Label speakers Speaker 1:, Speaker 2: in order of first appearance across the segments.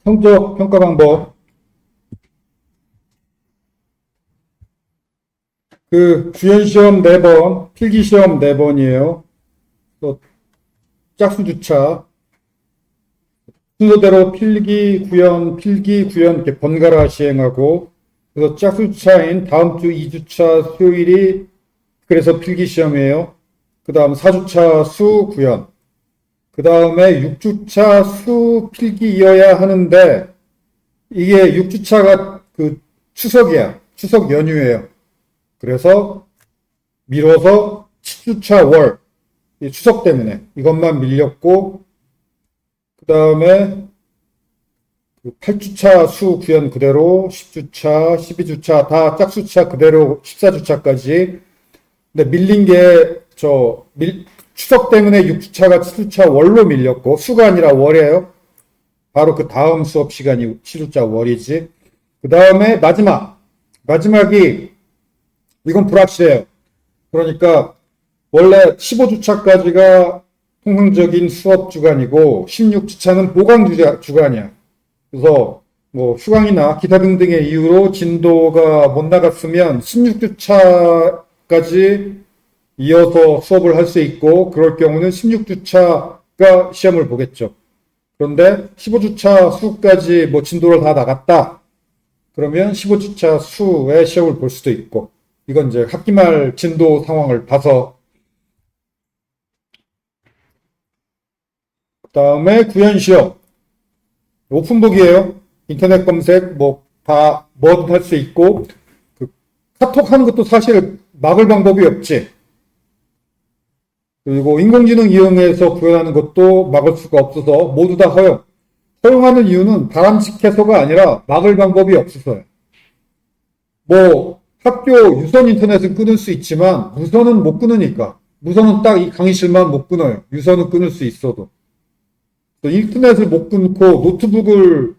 Speaker 1: 성적 평가 방법. 구현시험 4번, 필기시험 4번이에요. 또 짝수주차. 순서대로 필기, 구현 이렇게 번갈아 시행하고, 그래서 짝수주차인 다음 주 2주차 수요일이 그래서 필기시험이에요. 그 다음 4주차 수, 구현. 그 다음에 6주차 수 필기이어야 하는데, 이게 6주차가 추석이야. 추석 연휴예요. 그래서 미뤄서 7주차 월, 이 추석 때문에 이것만 밀렸고, 그 다음에 8주차 수 구현 그대로, 10주차, 12주차 다 짝수차 그대로 14주차까지. 근데 밀린 게 추석 때문에 6주차가 7주차 월로 밀렸고, 수가 아니라 월이에요. 바로 그 다음 수업 시간이 7주차 월이지. 그 다음에 마지막이 이건 불확실해요. 그러니까 원래 15주차까지가 통상적인 수업 주간이고 16주차는 보강 주간이야. 그래서 뭐 휴강이나 기타 등등의 이유로 진도가 못 나갔으면 16주차까지 이어서 수업을 할 수 있고, 그럴 경우는 16주차가 시험을 보겠죠. 그런데 15주차 수까지 뭐 진도를 다 나갔다. 그러면 15주차 수의 시험을 볼 수도 있고, 이건 이제 학기 말 진도 상황을 봐서. 그 다음에 구현시험. 오픈북이에요. 인터넷 검색 다 뭐든 할 수 있고, 카톡 하는 것도 사실 막을 방법이 없지. 그리고 인공지능 이용해서 구현하는 것도 막을 수가 없어서 모두 다 허용. 허용하는 이유는 바람직해서가 아니라 막을 방법이 없어서요. 학교 유선 인터넷은 끊을 수 있지만 무선은 못 끊으니까. 무선은 딱 이 강의실만 못 끊어요. 유선은 끊을 수 있어도. 인터넷을 못 끊고 노트북을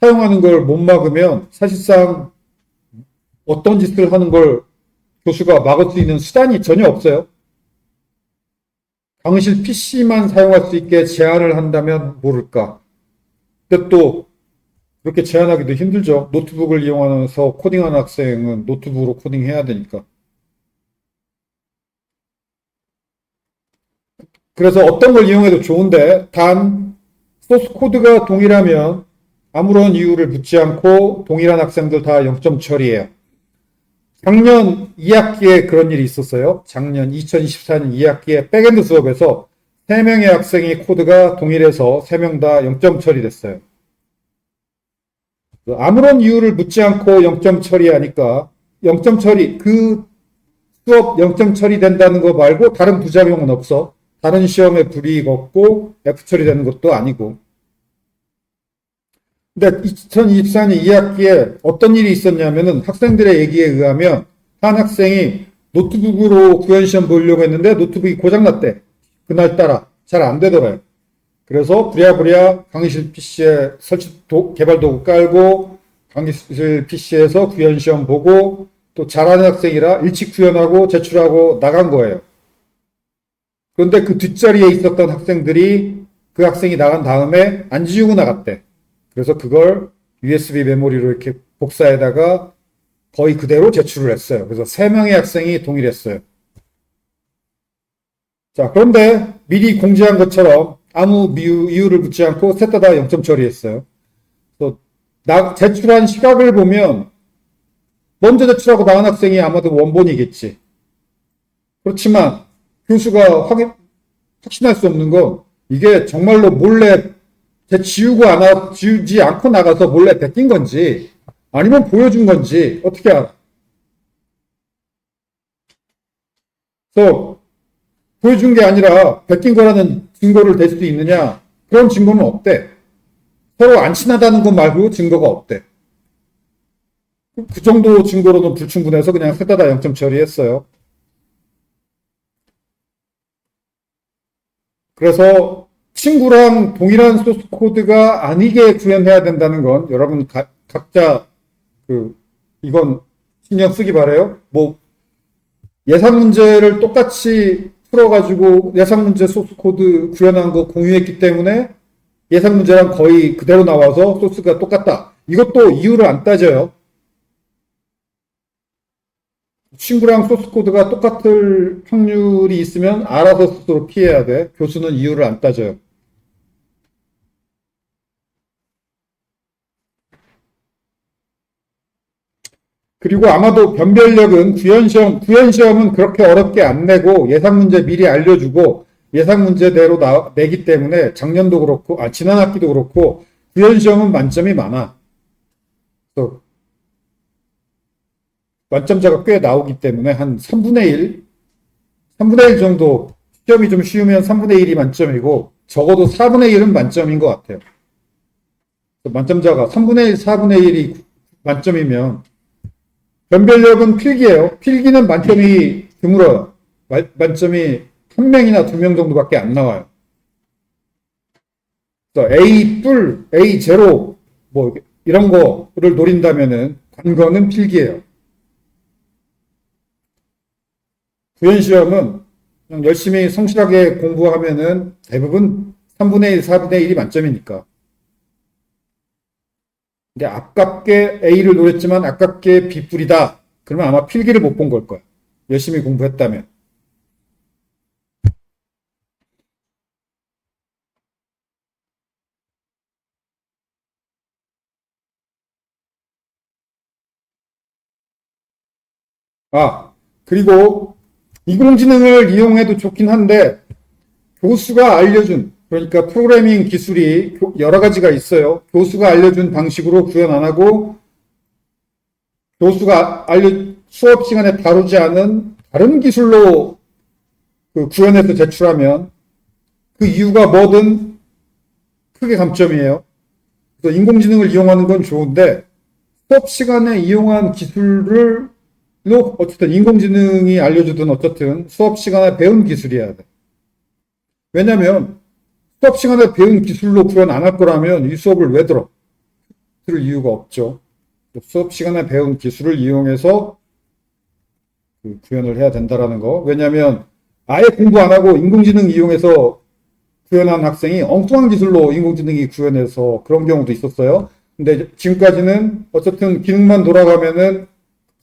Speaker 1: 사용하는 걸 못 막으면 사실상 어떤 짓을 하는 걸 교수가 막을 수 있는 수단이 전혀 없어요. 강의실 PC만 사용할 수 있게 제한을 한다면 모를까. 근데 또 그렇게 제한하기도 힘들죠. 노트북을 이용하면서 코딩하는 학생은 노트북으로 코딩해야 되니까. 그래서 어떤 걸 이용해도 좋은데, 단 소스 코드가 동일하면 아무런 이유를 묻지 않고 동일한 학생들 다 0점 처리해요. 작년 2학기에 그런 일이 있었어요. 작년 2024년 2학기에 백엔드 수업에서 3명의 학생이 코드가 동일해서 3명 다 0점 처리됐어요. 아무런 이유를 묻지 않고 0점 처리하니까 0점 처리, 그 수업 0점 처리된다는 거 말고 다른 부작용은 없어. 다른 시험에 불이익 없고 F 처리되는 것도 아니고. 근데 2024년 2학기에 어떤 일이 있었냐면은 학생들의 얘기에 의하면 한 학생이 노트북으로 구현시험 보려고 했는데 노트북이 고장났대. 그날따라 잘 안 되더래요. 그래서 부랴부랴 강의실 PC에 개발 도구 깔고 강의실 PC에서 구현시험 보고 또 잘하는 학생이라 일찍 구현하고 제출하고 나간 거예요. 그런데 그 뒷자리에 있었던 학생들이 그 학생이 나간 다음에 안 지우고 나갔대. 그래서 그걸 USB 메모리로 이렇게 복사해다가 거의 그대로 제출을 했어요. 그래서 3명의 학생이 동일했어요. 자, 그런데 미리 공지한 것처럼 아무 이유를 묻지 않고 셋 다 0점 처리했어요. 또 제출한 시각을 보면 먼저 제출하고 나간 학생이 아마도 원본이겠지. 그렇지만 교수가 확신할 수 없는 건 이게 정말로 몰래 지우지 않고 나가서 몰래 베낀 건지 아니면 보여준 건지 어떻게 알아? 그래서 보여준 게 아니라 베낀 거라는 증거를 댈 수 있느냐? 그런 증거는 없대. 서로 안 친하다는 것 말고 증거가 없대. 그 정도 증거로는 불충분해서 그냥 셋 다 0점 처리했어요. 그래서 친구랑 동일한 소스 코드가 아니게 구현해야 된다는 건 여러분 각자 이건 신경 쓰기 바래요. 예상 문제를 똑같이 풀어가지고 예상 문제 소스 코드 구현한 거 공유했기 때문에 예상 문제랑 거의 그대로 나와서 소스가 똑같다. 이것도 이유를 안 따져요. 친구랑 소스 코드가 똑같을 확률이 있으면 알아서 스스로 피해야 돼. 교수는 이유를 안 따져요. 그리고 아마도 변별력은 구현시험은 그렇게 어렵게 안 내고 예상 문제 미리 알려주고 예상 문제대로 내기 때문에 작년도 그렇고, 지난 학기도 그렇고, 구현시험은 만점이 많아. 그래서 만점자가 꽤 나오기 때문에 한 3분의 1, 3분의 1 정도, 시험이 좀 쉬우면 3분의 1이 만점이고, 적어도 4분의 1은 만점인 것 같아요. 만점자가 3분의 1, 4분의 1이 만점이면, 변별력은 필기예요. 필기는 만점이 드물어요. 만점이 한 명이나 두 명 정도밖에 안 나와요. 그래서 A 뿔, A 제로 뭐 이런 거를 노린다면은 관건은 필기예요. 구현시험은 그냥 열심히 성실하게 공부하면은 대부분 3분의 1, 4분의 1이 만점이니까. 근데 아깝게 A를 노렸지만 아깝게 B뿔이다. 그러면 아마 필기를 못 본 걸 거야. 열심히 공부했다면. 그리고 인공지능을 이용해도 좋긴 한데 교수가 알려준, 그러니까 프로그래밍 기술이 여러 가지가 있어요. 교수가 알려준 방식으로 구현 안 하고 교수가 수업 시간에 다루지 않은 다른 기술로 구현해서 제출하면 그 이유가 뭐든 크게 감점이에요. 그래서 인공지능을 이용하는 건 좋은데 수업 시간에 이용한 기술을 어쨌든 인공지능이 알려주든 어쨌든 수업 시간에 배운 기술이어야 돼. 왜냐면 수업 시간에 배운 기술로 구현 안 할 거라면 이 수업을 왜 들어? 들을 이유가 없죠. 수업 시간에 배운 기술을 이용해서 구현을 해야 된다라는 거. 왜냐면 아예 공부 안 하고 인공지능 이용해서 구현한 학생이 엉뚱한 기술로 인공지능이 구현해서 그런 경우도 있었어요. 근데 지금까지는 어쨌든 기능만 돌아가면은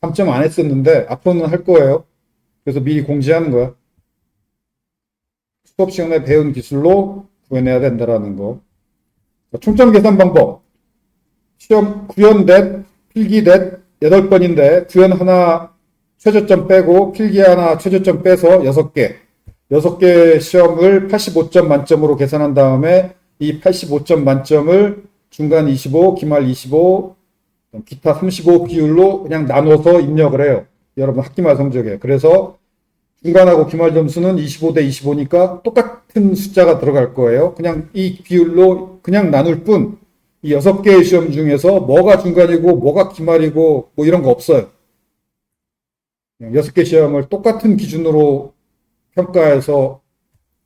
Speaker 1: 감점 안 했었는데 앞으로는 할 거예요. 그래서 미리 공지하는 거야. 수업 시간에 배운 기술로 구현해야 된다라는 거. 총점 계산 방법. 시험 구현 넷, 필기 넷 8번인데 구현 하나 최저점 빼고 필기 하나 최저점 빼서 6개. 6개 시험을 85점 만점으로 계산한 다음에 이 85점 만점을 중간 25, 기말 25, 기타 35 비율로 그냥 나눠서 입력을 해요. 여러분 학기말 성적에. 그래서 중간하고 기말 점수는 25대 25니까 똑같은 숫자가 들어갈 거예요. 그냥 이 비율로 그냥 나눌 뿐, 이 6개의 시험 중에서 뭐가 중간이고 뭐가 기말이고 뭐 이런 거 없어요. 6개 시험을 똑같은 기준으로 평가해서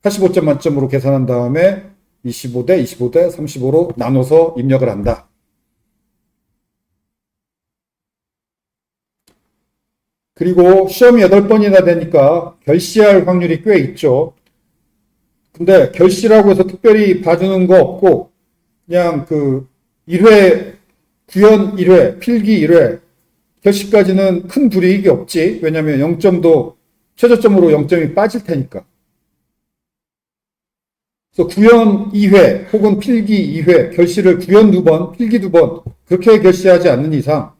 Speaker 1: 85점 만점으로 계산한 다음에 25대 25대 35로 나눠서 입력을 한다. 그리고 시험이 8번이나 되니까 결시할 확률이 꽤 있죠. 근데 결시라고 해서 특별히 봐주는 거 없고 그냥 1회, 구현 1회, 필기 1회, 결시까지는 큰 불이익이 없지. 왜냐면 0점도 최저점으로 0점이 빠질 테니까. 그래서 구현 2회 혹은 필기 2회, 결시를 구현 2번, 필기 2번 그렇게 결시하지 않는 이상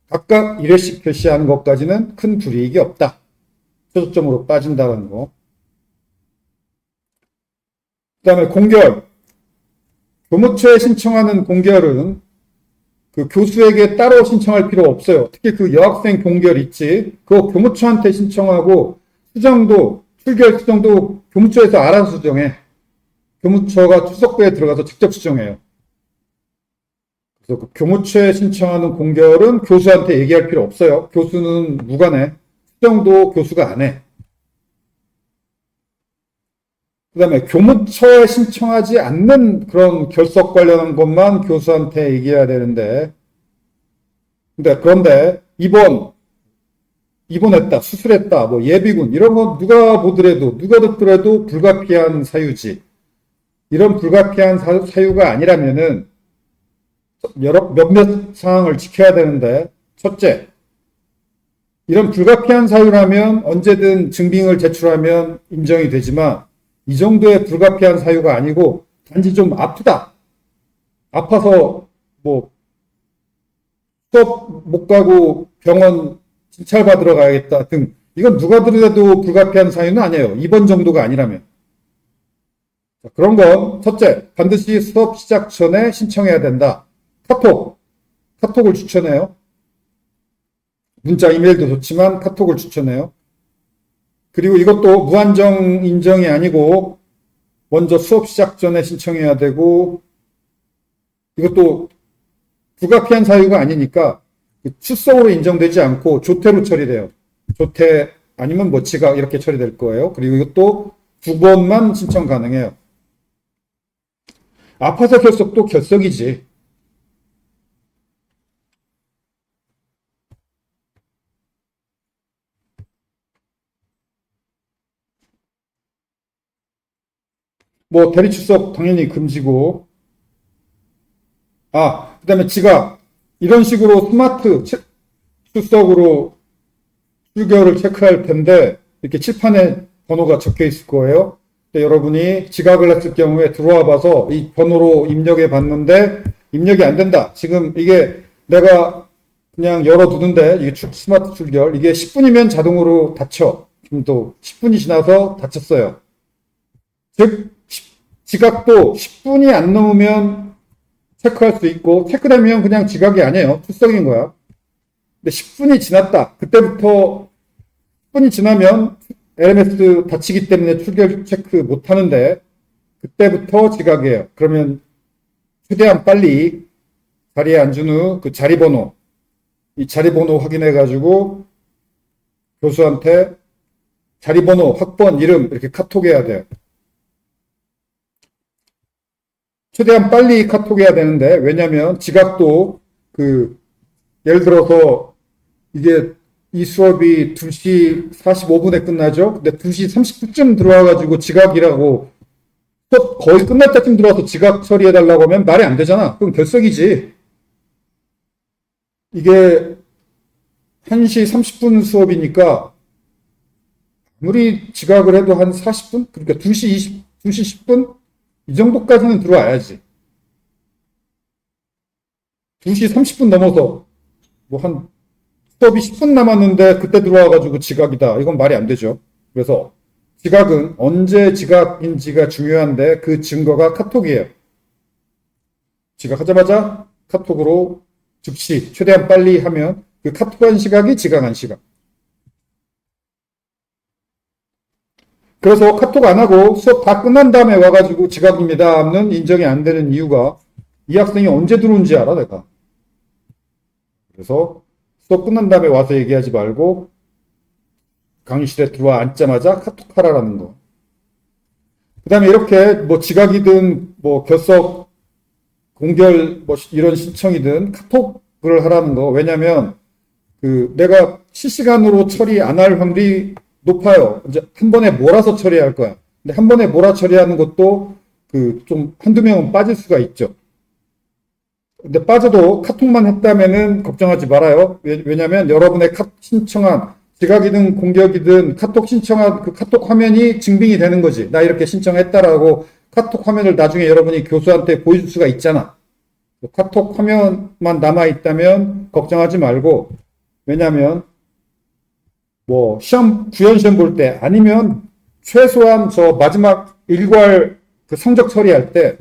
Speaker 1: 각각 1회씩 결시하는 것까지는 큰 불이익이 없다. 최저점으로 빠진다는 거. 그 다음에 공결. 교무처에 신청하는 공결은 교수에게 따로 신청할 필요 없어요. 특히 여학생 공결 있지. 그거 교무처한테 신청하고 수정도, 출결 수정도 교무처에서 알아서 수정해. 교무처가 출석부에 들어가서 직접 수정해요. 그래서 교무처에 신청하는 공결은 교수한테 얘기할 필요 없어요. 교수는 무관해. 수정도 교수가 안 해. 그 다음에 교무처에 신청하지 않는 그런 결석 관련한 것만 교수한테 얘기해야 되는데, 그런데 입원했다, 수술했다, 뭐 예비군, 이런 거 누가 보더라도, 누가 듣더라도 불가피한 사유지. 이런 불가피한 사유가 아니라면은 몇몇 사항을 지켜야 되는데, 첫째, 이런 불가피한 사유라면 언제든 증빙을 제출하면 인정이 되지만 이 정도의 불가피한 사유가 아니고 단지 좀 아프다. 아파서 뭐 수업 못 가고 병원 진찰받으러 가야겠다 등 이건 누가 들어도 불가피한 사유는 아니에요. 입원 정도가 아니라면. 그런 건 첫째, 반드시 수업 시작 전에 신청해야 된다. 카톡을 추천해요. 문자, 이메일도 좋지만 카톡을 추천해요. 그리고 이것도 무한정 인정이 아니고 먼저 수업 시작 전에 신청해야 되고 이것도 불가피한 사유가 아니니까 출석으로 인정되지 않고 조퇴로 처리돼요. 조퇴 아니면 뭐 지각 이렇게 처리될 거예요. 그리고 이것도 2번만 신청 가능해요. 아파서 결석도 결석이지. 뭐 대리 출석 당연히 금지고 그 다음에 지각 이런 식으로 스마트 출석으로 출결을 체크할 텐데 이렇게 칠판에 번호가 적혀 있을 거예요. 근데 여러분이 지각을 했을 경우에 들어와 봐서 이 번호로 입력해 봤는데 입력이 안 된다. 지금 이게 내가 그냥 열어두는데 이게 스마트 출결 이게 10분이면 자동으로 닫혀. 지금도 10분이 지나서 닫혔어요. 즉 지각도 10분이 안 넘으면 체크할 수 있고 체크되면 그냥 지각이 아니에요. 출석인 거야. 근데 10분이 지났다. 그때부터 10분이 지나면 LMS 닫히기 때문에 출결 체크 못 하는데 그때부터 지각이에요. 그러면 최대한 빨리 자리에 앉은 후 그 자리 번호 이 자리 번호 확인해 가지고 교수한테 자리 번호, 학번, 이름 이렇게 카톡해야 돼요. 최대한 빨리 카톡해야 되는데 왜냐면 지각도 예를 들어서 이게 이 수업이 2시 45분에 끝나죠. 근데 2시 30분쯤 들어와가지고 지각이라고 수업 거의 끝날 때쯤 들어와서 지각 처리해달라고 하면 말이 안 되잖아. 그럼 결석이지. 이게 1시 30분 수업이니까 아무리 지각을 해도 한 40분? 그러니까 2시 10분? 이 정도까지는 들어와야지. 2시 30분 넘어서 한 수업이 10분 남았는데 그때 들어와가지고 지각이다. 이건 말이 안 되죠. 그래서 지각은 언제 지각인지가 중요한데 그 증거가 카톡이에요. 지각하자마자 카톡으로 즉시 최대한 빨리 하면 그 카톡한 시각이 지각한 시각. 그래서 카톡 안 하고 수업 다 끝난 다음에 와가지고 지각입니다는 인정이 안 되는 이유가 이 학생이 언제 들어온지 알아, 내가. 그래서 수업 끝난 다음에 와서 얘기하지 말고 강의실에 들어와 앉자마자 카톡하라라는 거. 그 다음에 이렇게 뭐 지각이든 뭐 결석, 공결 뭐 이런 신청이든 카톡을 하라는 거. 왜냐면 내가 실시간으로 처리 안 할 확률이 높아요. 이제 한 번에 몰아서 처리할 거야. 근데 한 번에 몰아 처리하는 것도 좀 한두 명은 빠질 수가 있죠. 근데 빠져도 카톡만 했다면은 걱정하지 말아요. 왜냐면 여러분의 신청한 지각이든 공격이든 카톡 신청한 그 카톡 화면이 증빙이 되는 거지. 나 이렇게 신청했다라고 카톡 화면을 나중에 여러분이 교수한테 보여줄 수가 있잖아. 카톡 화면만 남아있다면 걱정하지 말고, 왜냐면 뭐 구현 시험 볼 때 아니면 최소한 저 마지막 일괄 성적 처리할 때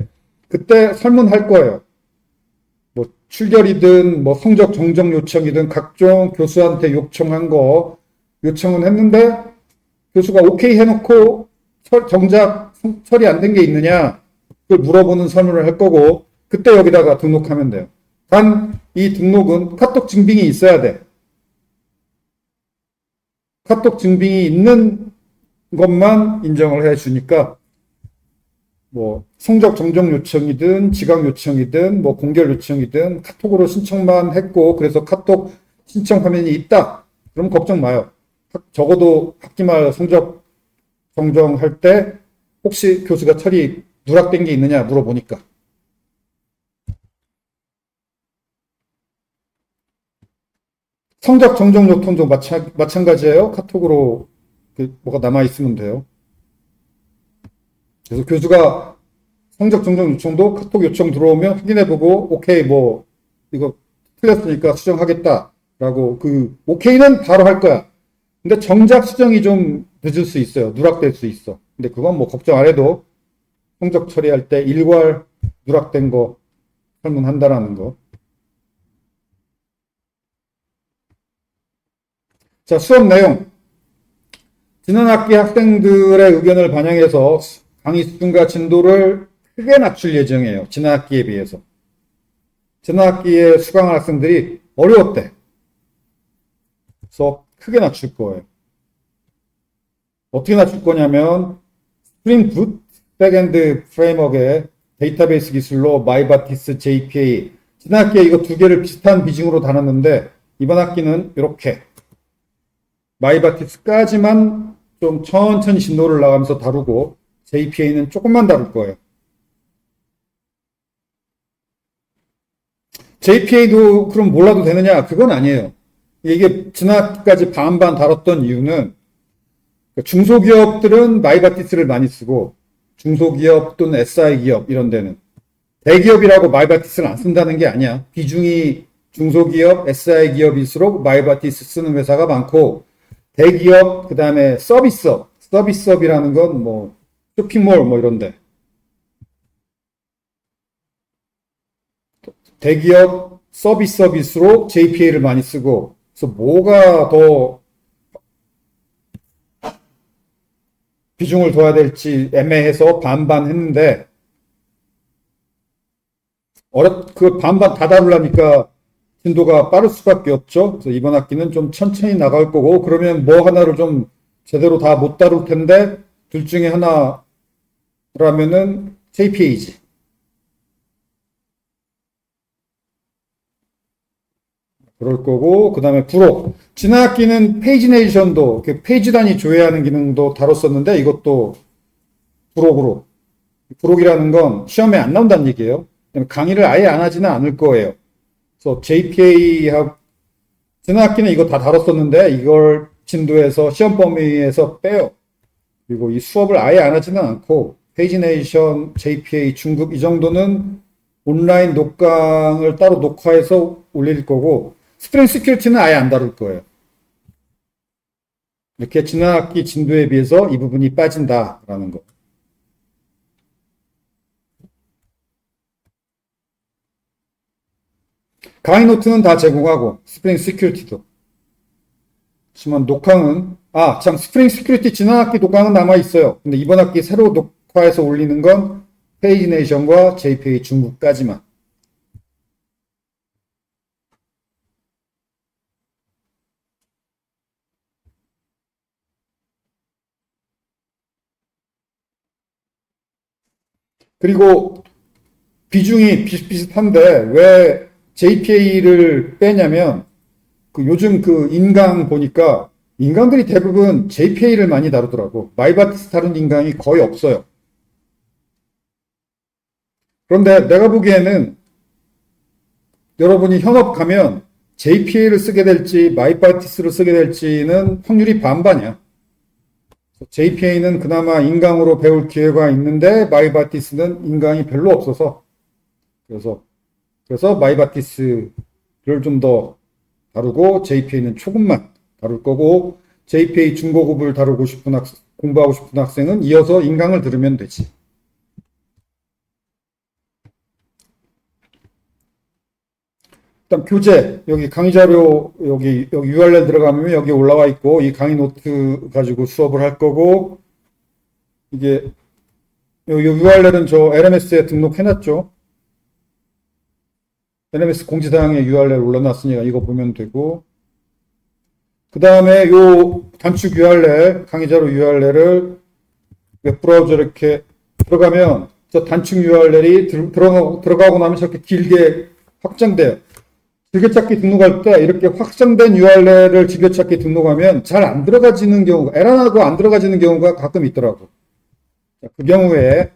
Speaker 1: 그때 설문할 거예요. 뭐 출결이든 뭐 성적 정정 요청이든 각종 교수한테 요청한 거 요청은 했는데 교수가 오케이 해놓고 정작 처리 안 된 게 있느냐 그걸 물어보는 설문을 할 거고 그때 여기다가 등록하면 돼요. 단 이 등록은 카톡 증빙이 있어야 돼. 카톡 증빙이 있는 것만 인정을 해주니까 뭐 성적 정정 요청이든 지각 요청이든 뭐 공결 요청이든 카톡으로 신청만 했고 그래서 카톡 신청 화면이 있다. 그럼 걱정 마요. 적어도 학기말 성적 정정할 때 혹시 교수가 처리 누락된 게 있느냐 물어보니까. 성적 정정 요청도 마찬가지예요. 카톡으로 뭐가 남아있으면 돼요. 그래서 교수가 성적 정정 요청도 카톡 요청 들어오면 확인해보고 오케이 뭐 이거 틀렸으니까 수정하겠다라고 오케이는 바로 할 거야. 근데 정작 수정이 좀 늦을 수 있어요. 누락될 수 있어. 근데 그건 뭐 걱정 안 해도 성적 처리할 때 일괄 누락된 거 설문한다라는 거. 자, 수업 내용. 지난 학기 학생들의 의견을 반영해서 강의 수준과 진도를 크게 낮출 예정이에요. 지난 학기에 비해서. 지난 학기에 수강한 학생들이 어려웠대. 그래서 크게 낮출 거예요. 어떻게 낮출 거냐면 스프링 붓 백엔드 프레임워크의 데이터베이스 기술로 마이바티스 JPA. 지난 학기에 이거 두 개를 비슷한 비중으로 다뤘는데 이번 학기는 이렇게 마이바티스까지만 좀 천천히 진도를 나가면서 다루고 JPA는 조금만 다룰 거예요. JPA도 그럼 몰라도 되느냐? 그건 아니에요. 이게 지난까지 반반 다뤘던 이유는 중소기업들은 마이바티스를 많이 쓰고 중소기업 또는 SI 기업 이런 데는 대기업이라고 마이바티스를 안 쓴다는 게 아니야. 비중이 중소기업, SI 기업일수록 마이바티스 쓰는 회사가 많고 대기업, 그 다음에 서비스업이라는 건 뭐 쇼핑몰 뭐 이런데 대기업 서비스업일수록 JPA를 많이 쓰고 그래서 뭐가 더 비중을 둬야 될지 애매해서 반반 했는데 그 반반 다 다루려니까 진도가 빠를 수밖에 없죠. 그래서 이번 학기는 좀 천천히 나갈 거고 그러면 뭐 하나를 좀 제대로 다 못 다룰 텐데 둘 중에 하나라면은 JPA지. 그럴 거고 그 다음에 부록. 지난 학기는 페이지네이션도 페이지 단위 조회하는 기능도 다뤘었는데 이것도 부록이라는 건 시험에 안 나온다는 얘기예요. 강의를 아예 안 하지는 않을 거예요. 그래서 JPA하고 지난 학기는 이거 다 다뤘었는데 이걸 진도에서 시험 범위에서 빼요. 그리고 이 수업을 아예 안 하지는 않고 페이지네이션, JPA, 중급 이 정도는 온라인 녹강을 따로 녹화해서 올릴 거고 스프링 시큐리티는 아예 안 다룰 거예요. 이렇게 지난 학기 진도에 비해서 이 부분이 빠진다라는 거. 강의 노트는 다 제공하고 스프링 시큐리티도. 하지만 녹강은 참 스프링 시큐리티 지난 학기 녹강은 남아 있어요. 근데 이번 학기 새로 녹화해서 올리는 건 페이지네이션과 JPA 중급까지만. 그리고 비중이 비슷비슷한데 왜 JPA를 빼냐면 요즘 인강 보니까 인강들이 대부분 JPA를 많이 다루더라고. 마이바티스 다룬 인강이 거의 없어요. 그런데 내가 보기에는 여러분이 현업 가면 JPA를 쓰게 될지 마이바티스를 쓰게 될지는 확률이 반반이야. JPA는 그나마 인강으로 배울 기회가 있는데 마이바티스는 인강이 별로 없어서 그래서 마이바티스를 좀 더 다루고 JPA는 조금만 다룰 거고 JPA 중고급을 공부하고 싶은 학생은 이어서 인강을 들으면 되지. 일단 교재 여기 강의 자료 여기 URL 들어가면 여기 올라와 있고 이 강의 노트 가지고 수업을 할 거고 이게 요 URL은 저 LMS에 등록해놨죠. LMS 공지사항에 URL 올려놨으니까 이거 보면 되고 그 다음에 요 단축 URL 강의 자료 URL을 웹브라우저 이렇게 들어가면 저 단축 URL이 들어가고 나면 저렇게 길게 확장돼요. 즐겨찾기 등록할 때 이렇게 확장된 URL을 즐겨찾기 등록하면 잘 안 들어가지는 경우가 에러나고 안 들어가지는 경우가 가끔 있더라고. 그 경우에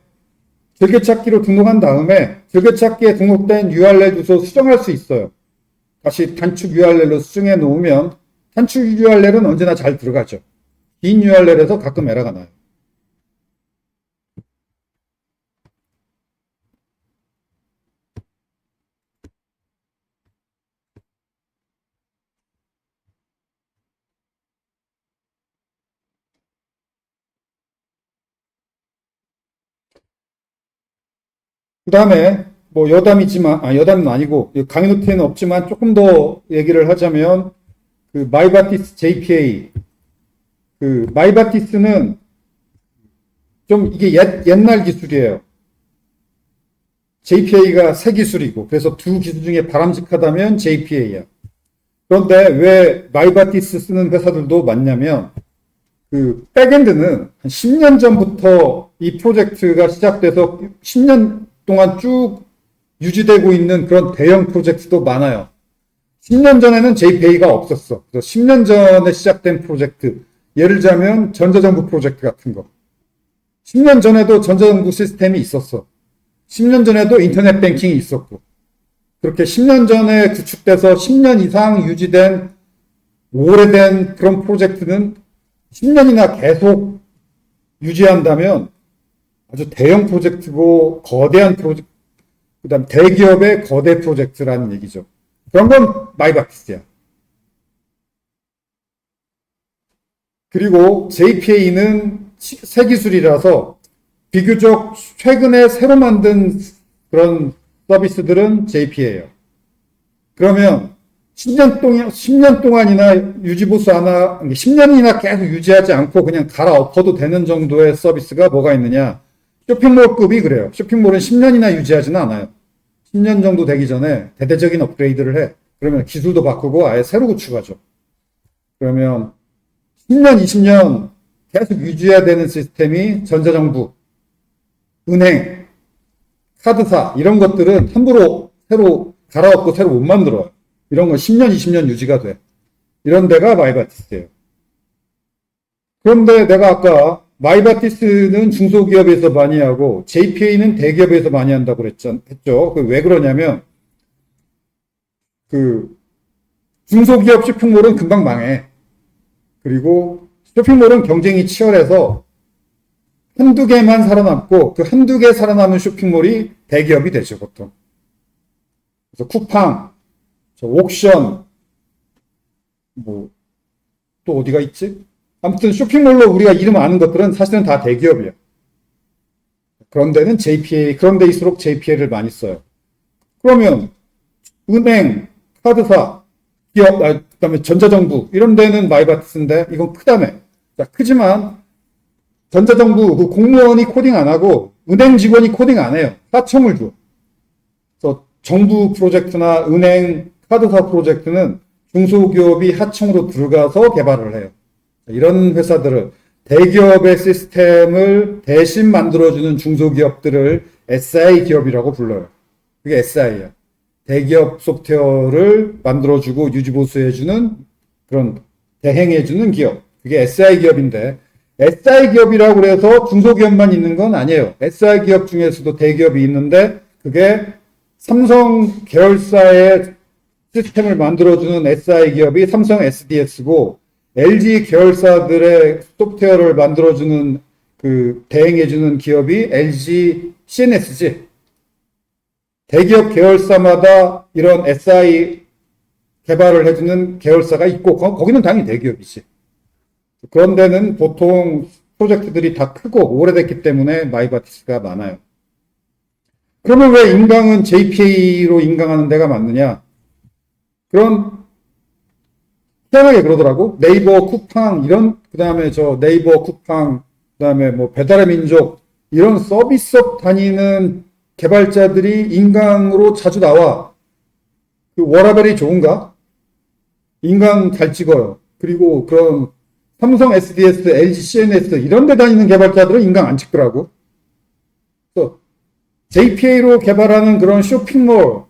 Speaker 1: 즐겨찾기로 등록한 다음에 즐겨찾기에 등록된 URL 주소 수정할 수 있어요. 다시 단축 URL로 수정해 놓으면 단축 URL은 언제나 잘 들어가죠. 긴 URL에서 가끔 에러가 나요. 그 다음에 뭐 여담이지만, 여담은 아니고 강의 노트에는 없지만 조금 더 얘기를 하자면 그 마이바티스 JPA, 그 마이바티스는 좀 이게 옛날 기술이에요. JPA가 새 기술이고 그래서 두 기술 중에 바람직하다면 JPA야. 그런데 왜 마이바티스 쓰는 회사들도 많냐면 그 백엔드는 한 10년 전부터 이 프로젝트가 시작돼서 10년 동안 쭉 유지되고 있는 그런 대형 프로젝트도 많아요. 10년 전에는 JPA가 없었어. 그래서 10년 전에 시작된 프로젝트, 예를 들자면 전자정부 프로젝트 같은 거. 10년 전에도 전자정부 시스템이 있었어. 10년 전에도 인터넷 뱅킹이 있었고. 그렇게 10년 전에 구축돼서 10년 이상 유지된 오래된 그런 프로젝트는 10년이나 계속 유지한다면 아주 대형 프로젝트고 거대한 프로젝트, 그 다음 대기업의 거대 프로젝트라는 얘기죠. 그런 건 마이바티스야. 그리고 JPA는 새 기술이라서 비교적 최근에 새로 만든 그런 서비스들은 JPA예요. 그러면 10년 동안이나 유지보수 하나, 10년이나 계속 유지하지 않고 그냥 갈아엎어도 되는 정도의 서비스가 뭐가 있느냐. 쇼핑몰급이 그래요. 쇼핑몰은 10년이나 유지하지는 않아요. 10년 정도 되기 전에 대대적인 업그레이드를 해. 그러면 기술도 바꾸고 아예 새로 구축하죠. 그러면 10년, 20년 계속 유지해야 되는 시스템이 전자정부, 은행, 카드사 이런 것들은 함부로 새로 갈아엎고 새로 못 만들어요. 이런 건 10년, 20년 유지가 돼. 이런 데가 마이바티스예요. 그런데 내가 아까 마이바티스는 중소기업에서 많이 하고 JPA는 대기업에서 많이 한다고 했죠. 왜 그러냐면 그 중소기업 쇼핑몰은 금방 망해. 그리고 쇼핑몰은 경쟁이 치열해서 한두 개만 살아남고 그 한두 개 살아남은 쇼핑몰이 대기업이 되죠, 보통. 그래서 쿠팡, 옥션, 뭐 또 어디가 있지? 아무튼 쇼핑몰로 우리가 이름 아는 것들은 사실은 다 대기업이에요. 그런 데는 JPA, 그런 데일수록 JPA를 많이 써요. 그러면 은행, 카드사, 기업, 그다음에 전자정부 이런 데는 마이바티스인데 이건 크다며. 자, 크지만 전자정부 그 공무원이 코딩 안 하고 은행 직원이 코딩 안 해요. 하청을 줘. 그래서 정부 프로젝트나 은행, 카드사 프로젝트는 중소기업이 하청으로 들어가서 개발을 해요. 이런 회사들을 대기업의 시스템을 대신 만들어주는 중소기업들을 SI 기업이라고 불러요. 그게 SI야. 대기업 소프트웨어를 만들어주고 유지보수해주는 그런 대행해주는 기업. 그게 SI 기업인데 SI 기업이라고 해서 중소기업만 있는 건 아니에요. SI 기업 중에서도 대기업이 있는데 그게 삼성 계열사의 시스템을 만들어주는 SI 기업이 삼성 SDS고 LG 계열사들의 소프트웨어를 만들어주는 그 대행해주는 기업이 LG CNS지. 대기업 계열사마다 이런 SI 개발을 해주는 계열사가 있고 거기는 당연히 대기업이지. 그런 데는 보통 프로젝트들이 다 크고 오래됐기 때문에 마이바티스가 많아요. 그러면 왜 인강은 JPA로 인강하는 데가 많느냐? 그런 희한하게 그러더라고. 네이버, 쿠팡 이런 그다음에 네이버, 쿠팡 그다음에 뭐 배달의 민족 이런 서비스업 다니는 개발자들이 인강으로 자주 나와. 그 워라벨이 좋은가? 인강 잘 찍어요. 그리고 그런 삼성 SDS, LG CNS 이런 데 다니는 개발자들은 인강 안 찍더라고. 그래서 JPA로 개발하는 그런 쇼핑몰,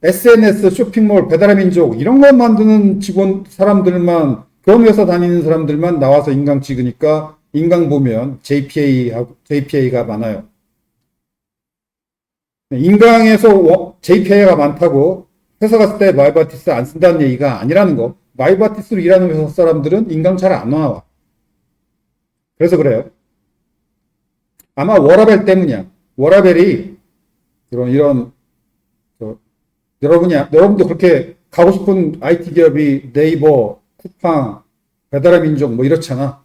Speaker 1: SNS 쇼핑몰, 배달의 민족 이런 거 만드는 직원 사람들만 그런 회사 다니는 사람들만 나와서 인강 찍으니까 인강 보면 JPA가 많아요. 인강에서 JPA가 많다고 회사 갔을 때 마이바티스 안 쓴다는 얘기가 아니라는 거. 마이바티스로 일하는 회사 사람들은 인강 잘 안 나와. 그래서 그래요. 아마 워라벨 때문이야. 워라벨이 이런 여러분도 그렇게 가고 싶은 IT 기업이 네이버, 쿠팡, 배달의 민족 뭐 이렇잖아.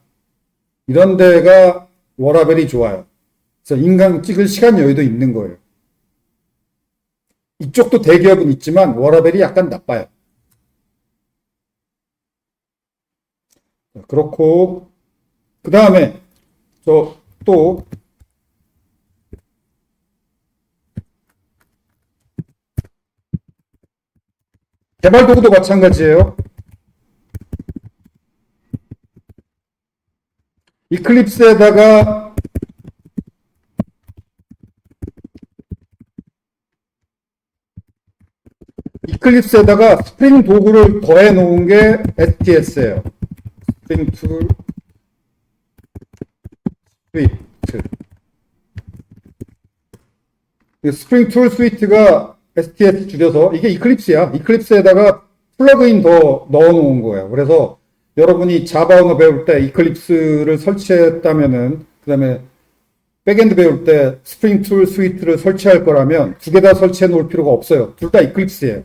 Speaker 1: 이런 데가 워라벨이 좋아요. 그래서 인강 찍을 시간 여유도 있는 거예요. 이쪽도 대기업은 있지만 워라벨이 약간 나빠요. 그렇고 그 다음에 또 개발 도구도 마찬가지예요. 이클립스에다가 스프링 도구를 더해 놓은 게 STS예요. 스프링 툴 스위트. 스프링 툴 스위트가 STS 줄여서 이게 이클립스야. 이클립스에다가 플러그인 더 넣어 놓은 거예요. 그래서 여러분이 자바 언어 배울 때 이클립스를 설치했다면은 그 다음에 백엔드 배울 때 스프링 툴 스위트를 설치할 거라면 두 개 다 설치해 놓을 필요가 없어요. 둘 다 이클립스예요.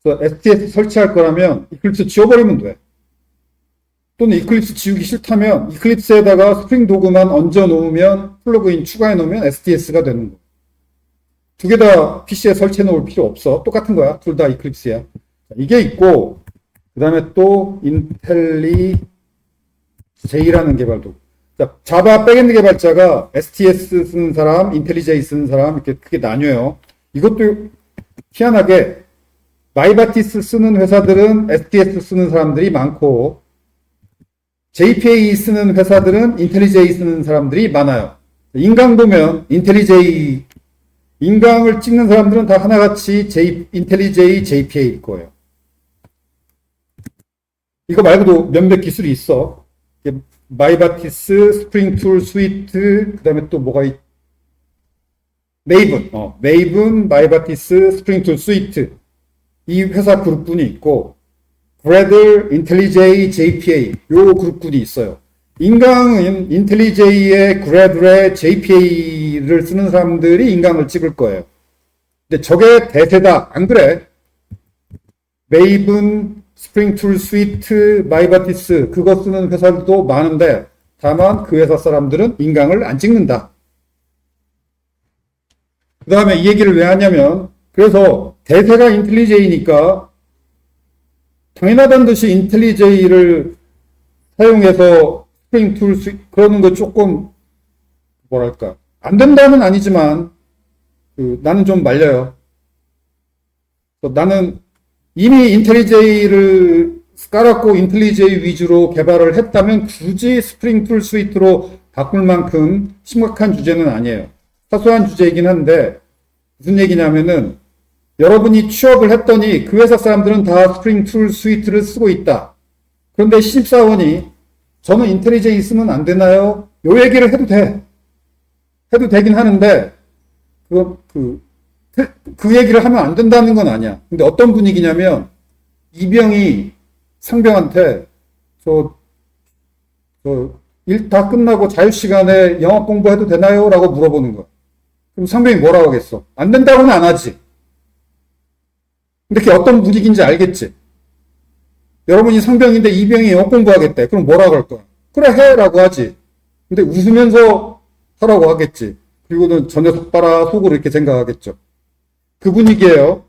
Speaker 1: 그래서 STS 설치할 거라면 이클립스 지워버리면 돼. 또는 이클립스 지우기 싫다면 이클립스에다가 스프링 도구만 얹어 놓으면 플러그인 추가해 놓으면 STS가 되는 거예요. 두 개 다 PC에 설치해 놓을 필요 없어. 똑같은 거야. 둘 다 이클립스야. 이게 있고 그 다음에 또 인텔리제이라는 개발도. 자바 백엔드 개발자가 STS 쓰는 사람, 인텔리제이 쓰는 사람 이렇게 크게 나뉘어요. 이것도 희한하게 마이바티스 쓰는 회사들은 STS 쓰는 사람들이 많고 JPA 쓰는 회사들은 인텔리제이 쓰는 사람들이 많아요. 인강 보면 인텔리제이 인강을 찍는 사람들은 다 하나같이 인텔리제이 JPA일 거예요. 이거 말고도 몇몇 기술이 있어. 마이바티스, 스프링 툴 스위트, 그 다음에 또 뭐가 메이븐, 마이바티스, 스프링 툴 스위트. 이 회사 그룹군이 있고, 그래들, 인텔리제이, JPA, 요 그룹군이 있어요. 인강은 인텔리제이의 그래들의 JPA를 쓰는 사람들이 인강을 찍을 거예요. 근데 저게 대세다. 안 그래? 메이븐, 스프링 툴 스위트, 마이바티스 그거 쓰는 회사들도 많은데 다만 그 회사 사람들은 인강을 안 찍는다. 그 다음에 이 얘기를 왜 하냐면 그래서 대세가 인텔리제이니까 당연하다는 듯이 인텔리제이를 사용해서 스프링 툴 스위트 그러는 거 조금 뭐랄까 안 된다는 아니지만 나는 좀 말려요. 나는 이미 인텔리제이를 깔았고 인텔리제이 위주로 개발을 했다면 굳이 스프링 툴 스위트로 바꿀 만큼 심각한 주제는 아니에요. 사소한 주제이긴 한데 무슨 얘기냐면은 여러분이 취업을 했더니 그 회사 사람들은 다 스프링 툴 스위트를 쓰고 있다. 그런데 신입사원이 저는 인텔리제이 쓰면 안 되나요? 요 얘기를 해도 돼. 해도 되긴 하는데 그 얘기를 하면 안 된다는 건 아니야. 근데 어떤 분위기냐면 이병이 상병한테 일 다 끝나고 자유시간에 영어 공부해도 되나요? 라고 물어보는 거야. 그럼 상병이 뭐라고 하겠어? 안 된다고는 안 하지. 근데 그게 어떤 분위기인지 알겠지? 여러분이 상병인데 이병이 영어 공부하겠대. 그럼 뭐라고 할 거야? 그래 해! 라고 하지. 근데 웃으면서 하라고 하겠지. 그리고는 저 녀석 봐라 속으로 이렇게 생각하겠죠. 그 분위기예요.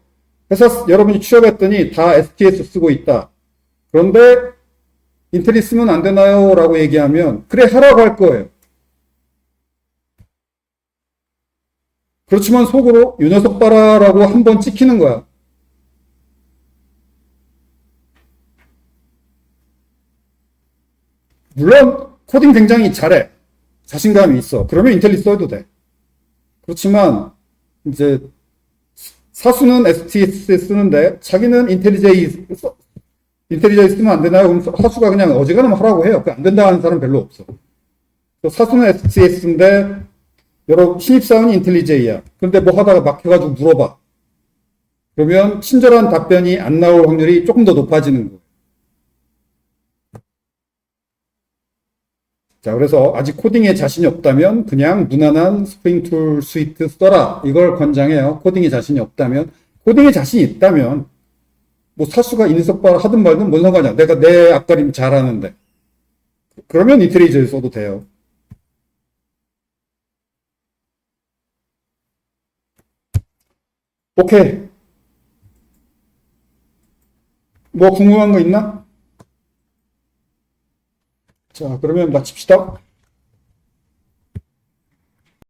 Speaker 1: 회사 여러분이 취업했더니 다 STS 쓰고 있다. 그런데 인텔리 쓰면 안 되나요? 라고 얘기하면 그래 하라고 할 거예요. 그렇지만 속으로 이 녀석 봐라 라고 한번 찍히는 거야. 물론 코딩 굉장히 잘해. 자신감이 있어. 그러면 인텔리 써도 돼. 그렇지만 이제 사수는 STS 쓰는데 자기는 인텔리제이 쓰면 안 되나요? 그럼 사수가 그냥 어지간하면 하라고 해요. 안 된다 하는 사람 별로 없어. 사수는 STS인데 여러분, 신입사원이 인텔리제이야. 근데 뭐 하다가 막혀가지고 물어봐. 그러면 친절한 답변이 안 나올 확률이 조금 더 높아지는 거예요. 자, 그래서 아직 코딩에 자신이 없다면 그냥 무난한 스프링 툴 스위트 써라. 이걸 권장해요. 코딩에 자신이 없다면. 코딩에 자신이 있다면 뭐 사수가 인석발 하든 말든 뭔 상관이야. 내가 내 앞가림 잘하는데. 그러면 인텔리제이 써도 돼요. 오케이. 뭐 궁금한 거 있나? 자, 그러면 마칩시다.